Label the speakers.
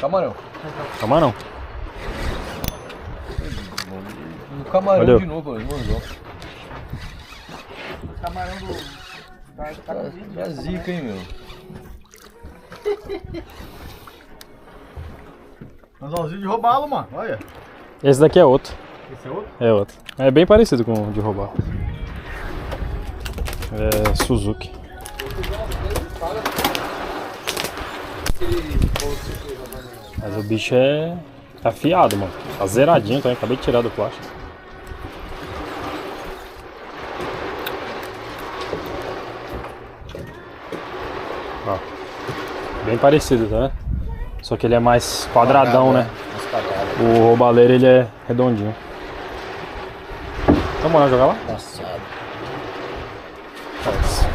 Speaker 1: Camarão.
Speaker 2: Camarão.
Speaker 1: No camarão
Speaker 2: Valeu.
Speaker 1: de novo, irmãozão.
Speaker 3: O camarão do...
Speaker 1: É zica, hein, meu.
Speaker 3: Anzolzinho de roubá-lo, mano. Olha.
Speaker 2: Esse daqui é outro.
Speaker 3: Esse é outro?
Speaker 2: É outro. É bem parecido com o de roubar. É Suzuki. Mas o bicho é afiado, mano. Tá zeradinho também. Acabei de tirar do plástico. Ó. Bem parecido, tá? Só que ele é mais quadradão, né?
Speaker 1: Mais quadrado.
Speaker 2: O roubaleiro ele é redondinho. Vamos lá jogar lá?
Speaker 1: Passado.
Speaker 2: Faz.